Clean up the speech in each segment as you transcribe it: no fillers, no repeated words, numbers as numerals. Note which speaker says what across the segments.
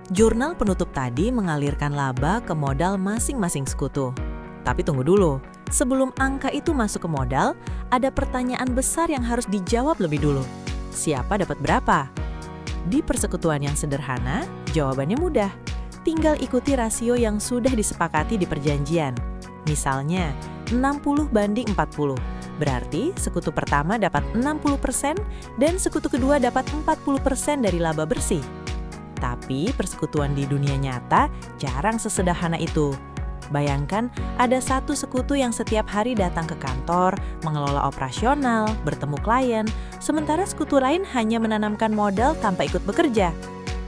Speaker 1: Jurnal penutup tadi mengalirkan laba ke modal masing-masing sekutu. Tapi tunggu dulu, sebelum angka itu masuk ke modal, ada pertanyaan besar yang harus dijawab lebih dulu. Siapa dapat berapa? Di persekutuan yang sederhana, jawabannya mudah. Tinggal ikuti rasio yang sudah disepakati di perjanjian. Misalnya, 60/40. Berarti sekutu pertama dapat 60% dan sekutu kedua dapat 40% dari laba bersih. Tapi persekutuan di dunia nyata jarang sesederhana itu. Bayangkan ada satu sekutu yang setiap hari datang ke kantor, mengelola operasional, bertemu klien, sementara sekutu lain hanya menanamkan modal tanpa ikut bekerja.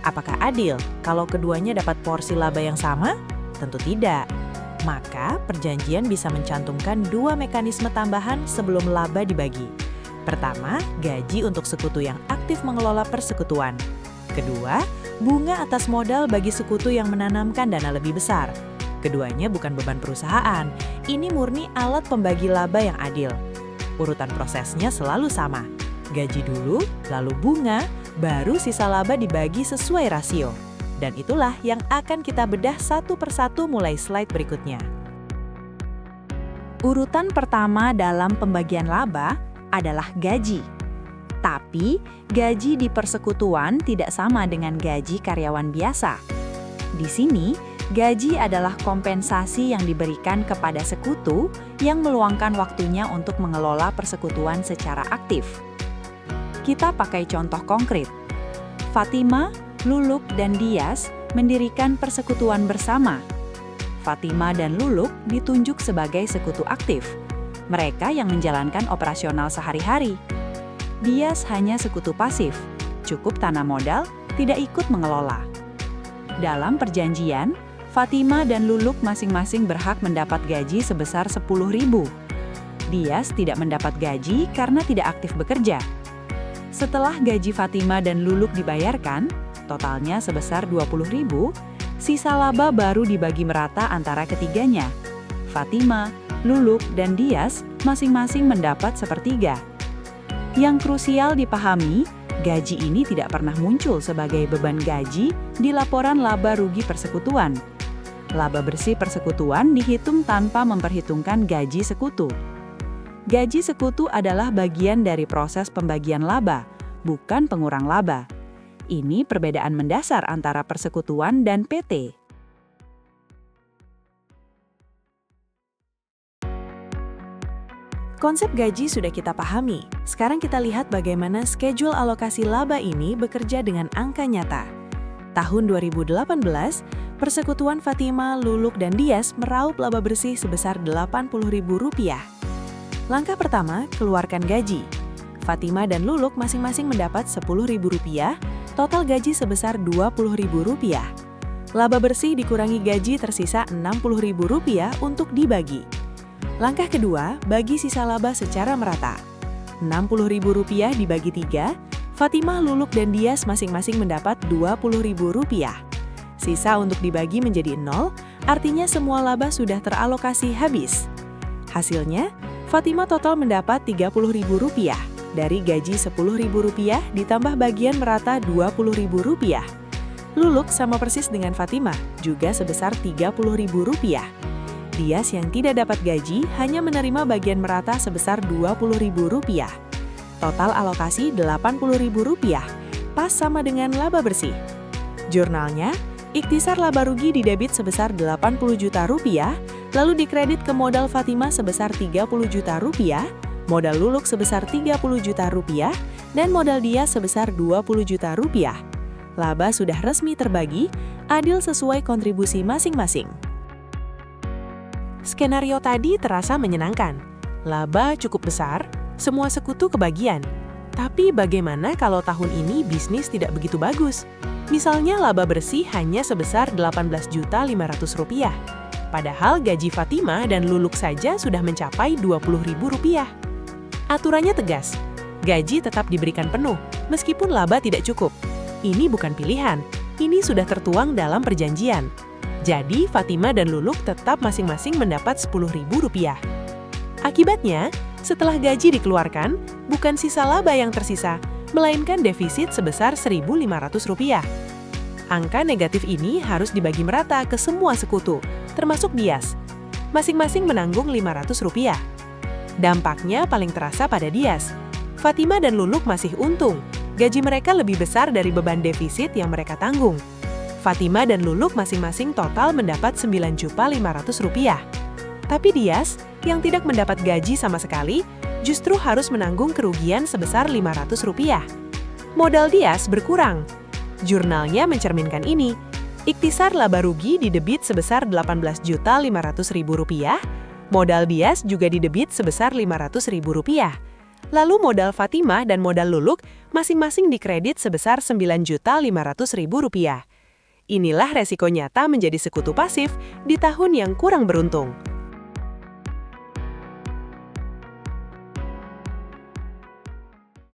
Speaker 1: Apakah adil kalau keduanya dapat porsi laba yang sama? Tentu tidak. Maka perjanjian bisa mencantumkan dua mekanisme tambahan sebelum laba dibagi. Pertama, gaji untuk sekutu yang aktif mengelola persekutuan. Kedua, bunga atas modal bagi sekutu yang menanamkan dana lebih besar. Keduanya bukan beban perusahaan, ini murni alat pembagi laba yang adil. Urutan prosesnya selalu sama. Gaji dulu, lalu bunga, baru sisa laba dibagi sesuai rasio. Dan itulah yang akan kita bedah satu persatu mulai slide berikutnya.
Speaker 2: Urutan pertama dalam pembagian laba adalah gaji. Tapi, gaji di persekutuan tidak sama dengan gaji karyawan biasa. Di sini, gaji adalah kompensasi yang diberikan kepada sekutu yang meluangkan waktunya untuk mengelola persekutuan secara aktif. Kita pakai contoh konkret. Fatima, Luluk, dan Dias mendirikan persekutuan bersama. Fatima dan Luluk ditunjuk sebagai sekutu aktif. Mereka yang menjalankan operasional sehari-hari. Dias hanya sekutu pasif, cukup tanam modal, tidak ikut mengelola. Dalam perjanjian, Fatima dan Luluk masing-masing berhak mendapat gaji sebesar 10.000. Dias tidak mendapat gaji karena tidak aktif bekerja. Setelah gaji Fatima dan Luluk dibayarkan, totalnya sebesar 20.000, sisa laba baru dibagi merata antara ketiganya. Fatima, Luluk, dan Dias masing-masing mendapat sepertiga. Yang krusial dipahami, gaji ini tidak pernah muncul sebagai beban gaji di laporan laba rugi persekutuan. Laba bersih persekutuan dihitung tanpa memperhitungkan gaji sekutu. Gaji sekutu adalah bagian dari proses pembagian laba, bukan pengurang laba. Ini perbedaan mendasar antara persekutuan dan PT.
Speaker 1: Konsep gaji sudah kita pahami. Sekarang kita lihat bagaimana schedule alokasi laba ini bekerja dengan angka nyata. Tahun 2018, persekutuan Fatima, Luluk, dan Dias meraup laba bersih sebesar Rp80.000. Langkah pertama, keluarkan gaji. Fatima dan Luluk masing-masing mendapat Rp10.000, total gaji sebesar Rp20.000. Laba bersih dikurangi gaji tersisa Rp60.000 untuk dibagi. Langkah kedua, bagi sisa laba secara merata. Rp60.000 dibagi 3, Fatimah, Luluk, dan Dias masing-masing mendapat Rp20.000. Sisa untuk dibagi menjadi 0, artinya semua laba sudah teralokasi habis. Hasilnya, Fatimah total mendapat Rp30.000. Dari gaji Rp10.000 ditambah bagian merata Rp20.000. Luluk sama persis dengan Fatimah, juga sebesar Rp30.000. Dias yang tidak dapat gaji hanya menerima bagian merata sebesar Rp20.000. Total alokasi Rp80.000, pas sama dengan laba bersih. Jurnalnya, ikhtisar laba rugi didebit sebesar Rp80 juta, lalu dikredit ke modal Fatimah sebesar Rp30 juta, modal Luluk sebesar Rp30 juta, dan modal Dias sebesar Rp20 juta. Laba sudah resmi terbagi, adil sesuai kontribusi masing-masing. Skenario tadi terasa menyenangkan. Laba cukup besar, semua sekutu kebagian. Tapi bagaimana kalau tahun ini bisnis tidak begitu bagus? Misalnya laba bersih hanya sebesar Rp18.500.000. Padahal gaji Fatimah dan Luluk saja sudah mencapai Rp20.000. Aturannya tegas, gaji tetap diberikan penuh, meskipun laba tidak cukup. Ini bukan pilihan, ini sudah tertuang dalam perjanjian. Jadi, Fatimah dan Luluk tetap masing-masing mendapat Rp10.000. Akibatnya, setelah gaji dikeluarkan, bukan sisa laba yang tersisa, melainkan defisit sebesar Rp1.500. Angka negatif ini harus dibagi merata ke semua sekutu, termasuk Dias. Masing-masing menanggung Rp500. Dampaknya paling terasa pada Dias. Fatima dan Luluk masih untung. Gaji mereka lebih besar dari beban defisit yang mereka tanggung. Fatima dan Luluk masing-masing total mendapat Rp9.500.000. Tapi Dias, yang tidak mendapat gaji sama sekali, justru harus menanggung kerugian sebesar Rp500. Modal Dias berkurang. Jurnalnya mencerminkan ini. Ikhtisar laba rugi didebit sebesar Rp18.500.000, modal Dias juga didebit sebesar Rp500.000. Lalu modal Fatima dan modal Luluk masing-masing dikredit sebesar Rp9.500.000. Inilah resiko nyata menjadi sekutu pasif di tahun yang kurang beruntung.